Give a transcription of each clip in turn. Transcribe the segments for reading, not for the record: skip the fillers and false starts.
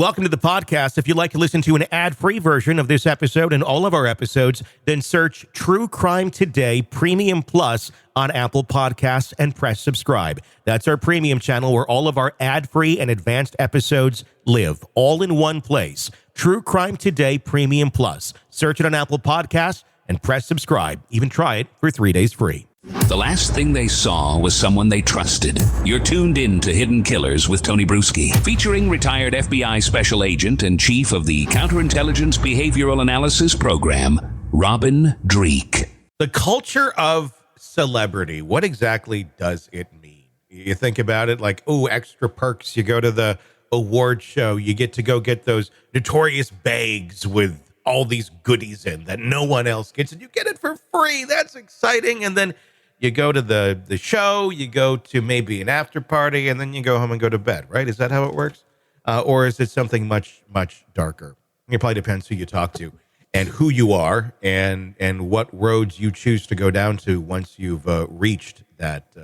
Welcome to the podcast. If you'd like to listen to an ad-free version of this episode and all of our episodes, then search True Crime Today Premium Plus on Apple Podcasts and press subscribe. That's our premium channel where all of our ad-free and advanced episodes live, all in one place. True Crime Today Premium Plus. Search it on Apple Podcasts and press subscribe. Even try it for 3 days free. The last thing they saw was someone they trusted. You're tuned in to Hidden Killers with Tony Brueski, featuring retired FBI special agent and chief of the Counterintelligence Behavioral Analysis Program, Robin Dreeke. The culture of celebrity, what exactly does it mean? You think about it like, oh, extra perks. You go to the award show, you get to go get those notorious bags with all these goodies in that no one else gets, and you get it for free. That's exciting. And then you go to the show, you go to maybe an after party, and then you go home and go to bed, right? Is that how it works? Or is it something much, much darker? It probably depends who you talk to and who you are and what roads you choose to go down to once you've reached that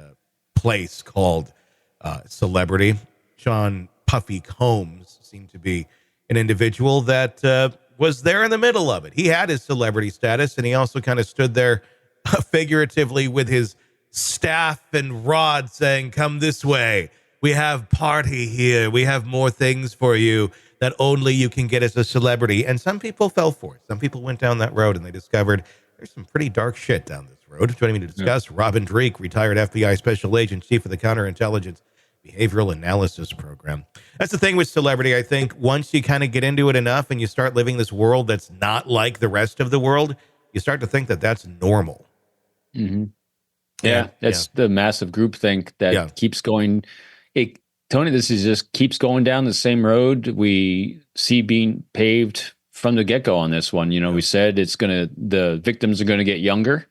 place called celebrity. Sean Puffy Combs seemed to be an individual that was there in the middle of it. He had his celebrity status, and he also kind of stood there figuratively with his staff and rod saying, come this way. We have party here. We have more things for you that only you can get as a celebrity. And some people fell for it. Some people went down that road and they discovered there's some pretty dark shit down this road. Joining me to discuss, Robin Dreeke, retired FBI special agent, chief of the Counterintelligence Behavioral Analysis Program. That's the thing with celebrity. I think once you kind of get into it enough and you start living this world that's not like the rest of the world, you start to think that that's normal. Mm-hmm. Yeah, that's the massive groupthink that keeps going. Tony, this is just keeps going down the same road we see being paved from the get-go on this one. You know, we said the victims are going to get younger.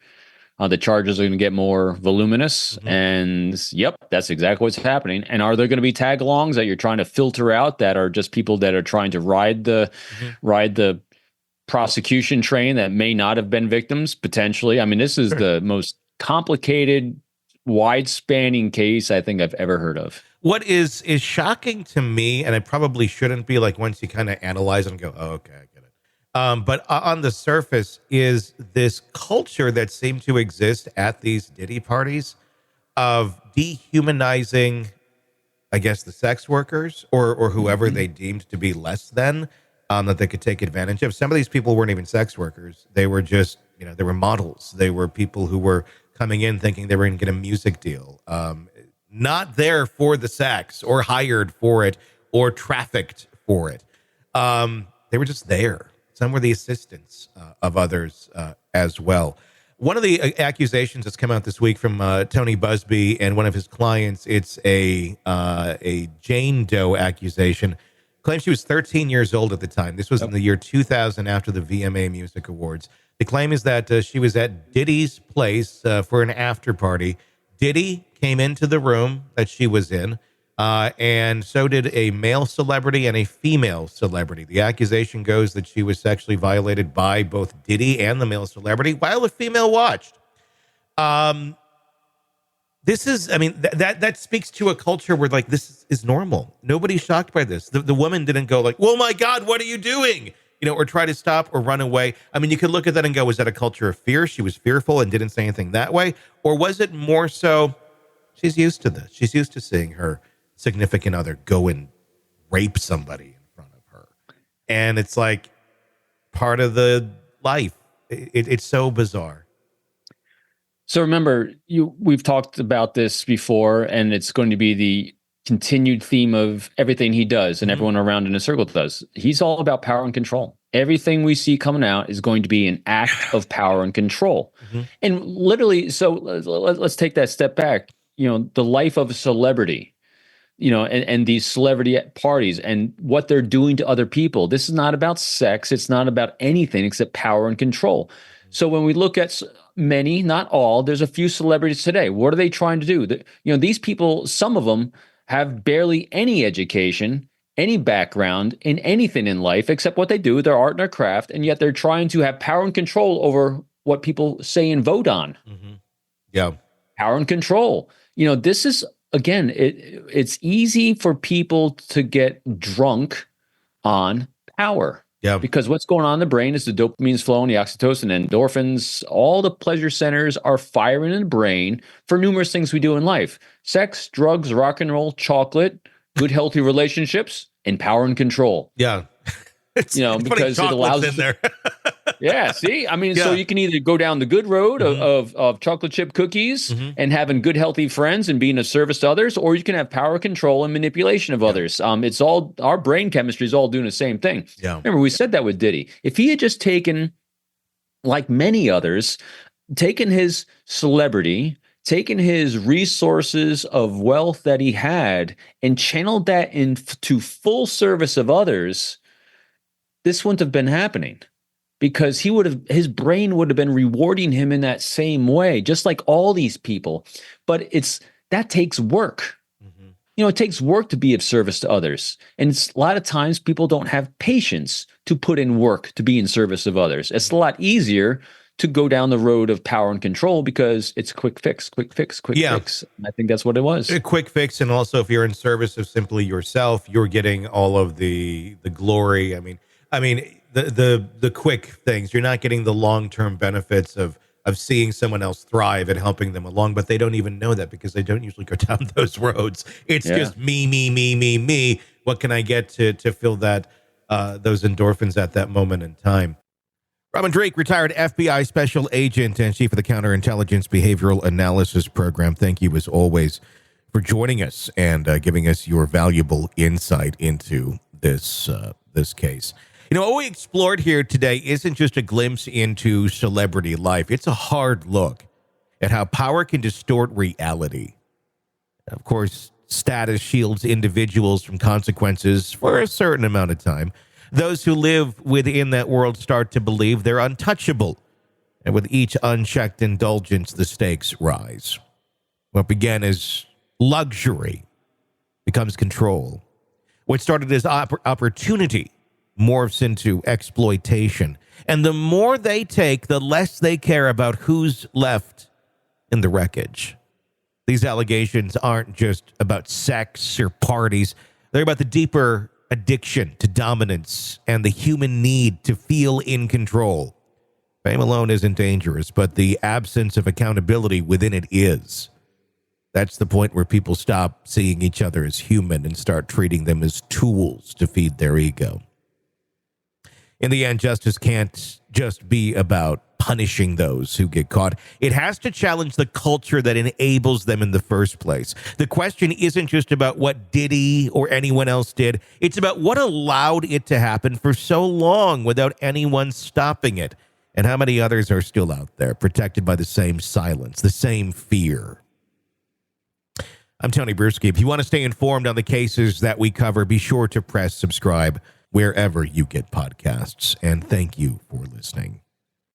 The charges are going to get more voluminous. Mm-hmm. And yep, that's exactly what's happening. And are there going to be tag-alongs that you're trying to filter out that are just people that are trying to ride the prosecution train that may not have been victims, potentially? I mean, this is the most complicated, wide-spanning case I think I've ever heard of. What is shocking to me, and it probably shouldn't be, like once you kind of analyze and go, oh, okay, I get it. But on the surface is this culture that seemed to exist at these Diddy parties of dehumanizing, I guess, the sex workers or whoever they deemed to be less than. That they could take advantage of. Some of these people weren't even sex workers. They were just, they were models. They were people who were coming in thinking they were going to get a music deal. Not there for the sex or hired for it or trafficked for it. They were just there. Some were the assistants of others as well. One of the accusations that's come out this week from Tony Busby and one of his clients, it's a Jane Doe accusation. Claims she was 13 years old at the time. This was in the year 2000 after the VMA Music Awards. The claim is that she was at Diddy's place for an after party. Diddy came into the room that she was in, and so did a male celebrity and a female celebrity. The accusation goes that she was sexually violated by both Diddy and the male celebrity while the female watched. This is, I mean, that speaks to a culture where, like, this is normal. Nobody's shocked by this. The woman didn't go like, oh my God, what are you doing? Or try to stop or run away. I mean, you could look at that and go, was that a culture of fear? She was fearful and didn't say anything that way? Or was it more so, she's used to this. She's used to seeing her significant other go and rape somebody in front of her. And it's like part of the life. It's so bizarre. So remember, we've talked about this before, and it's going to be the continued theme of everything he does and everyone around in a circle does. He's all about power and control. Everything we see coming out is going to be an act of power and control. Mm-hmm. And literally, so let's take that step back. The life of a celebrity, and these celebrity parties and what they're doing to other people. This is not about sex. It's not about anything except power and control. So when we look at many, not all, there's a few celebrities today. What are they trying to do? These people, some of them have barely any education, any background in anything in life except what they do, their art and their craft, and yet they're trying to have power and control over what people say and vote on. Mm-hmm. Yeah. Power and control. This is, again, it's easy for people to get drunk on power. Yeah. Because what's going on in the brain is the dopamine's flowing, the oxytocin, endorphins, all the pleasure centers are firing in the brain for numerous things we do in life. Sex, drugs, rock and roll, chocolate, good, healthy relationships, and power and control. Yeah. It's because it allows in there. Yeah, see? I mean, so you can either go down the good road of chocolate chip cookies and having good, healthy friends and being of service to others, or you can have power, control, and manipulation of others. It's all, our brain chemistry is all doing the same thing. Yeah. Remember, we said that with Diddy. If he had just taken, like many others, taken his celebrity, taken his resources of wealth that he had, and channeled that into full service of others, this wouldn't have been happening. Because his brain would have been rewarding him in that same way, just like all these people. But that takes work. It takes work to be of service to others. And a lot of times people don't have patience to put in work to be in service of others. It's a lot easier to go down the road of power and control because it's quick fix. And I think that's what it was. A quick fix. And also, if you're in service of simply yourself, you're getting all of the glory. I mean, the quick things. You're not getting the long-term benefits of seeing someone else thrive and helping them along, but they don't even know that because they don't usually go down those roads. It's just me. What can I get to fill that those endorphins at that moment in time? Robin Drake, retired FBI special agent and chief of the Counterintelligence Behavioral Analysis Program. Thank you, as always, for joining us and giving us your valuable insight into this case. What we explored here today isn't just a glimpse into celebrity life. It's a hard look at how power can distort reality. Of course, status shields individuals from consequences for a certain amount of time. Those who live within that world start to believe they're untouchable. And with each unchecked indulgence, the stakes rise. What began as luxury becomes control. What started as opportunity morphs into exploitation. And the more they take, the less they care about who's left in the wreckage. These allegations aren't just about sex or parties. They're about the deeper addiction to dominance and the human need to feel in control. Fame alone isn't dangerous, but the absence of accountability within it is. That's the point where people stop seeing each other as human and start treating them as tools to feed their ego. In the end, justice can't just be about punishing those who get caught. It has to challenge the culture that enables them in the first place. The question isn't just about what Diddy or anyone else did. It's about what allowed it to happen for so long without anyone stopping it. And how many others are still out there, protected by the same silence, the same fear. I'm Tony Brueski. If you want to stay informed on the cases that we cover, be sure to press subscribe wherever you get podcasts. And thank you for listening.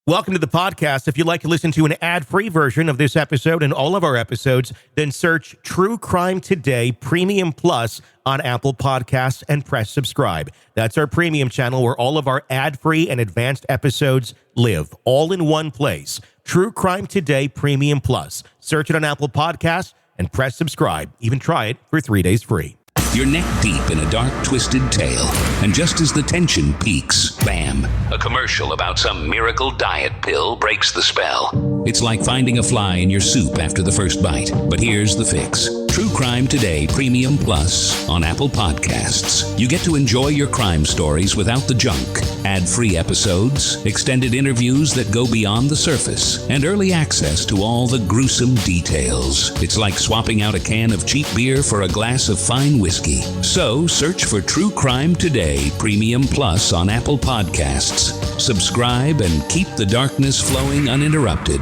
Welcome to the podcast. If you'd like to listen to an ad-free version of this episode and all of our episodes, then search True Crime Today Premium Plus on Apple Podcasts and press subscribe. That's our premium channel where all of our ad-free and advanced episodes live, all in one place. True Crime Today Premium Plus. Search it on Apple Podcasts and press subscribe. Even try it for 3 days free. You're neck deep in a dark, twisted tale, and just as the tension peaks, bam, a commercial about some miracle diet pill breaks the spell. It's like finding a fly in your soup after the first bite. But here's the fix. True Crime Today Premium Plus on Apple Podcasts. You get to enjoy your crime stories without the junk. Ad-free episodes, extended interviews that go beyond the surface, and early access to all the gruesome details. It's like swapping out a can of cheap beer for a glass of fine whiskey. So search for True Crime Today Premium Plus on Apple Podcasts. Subscribe and keep the darkness flowing uninterrupted.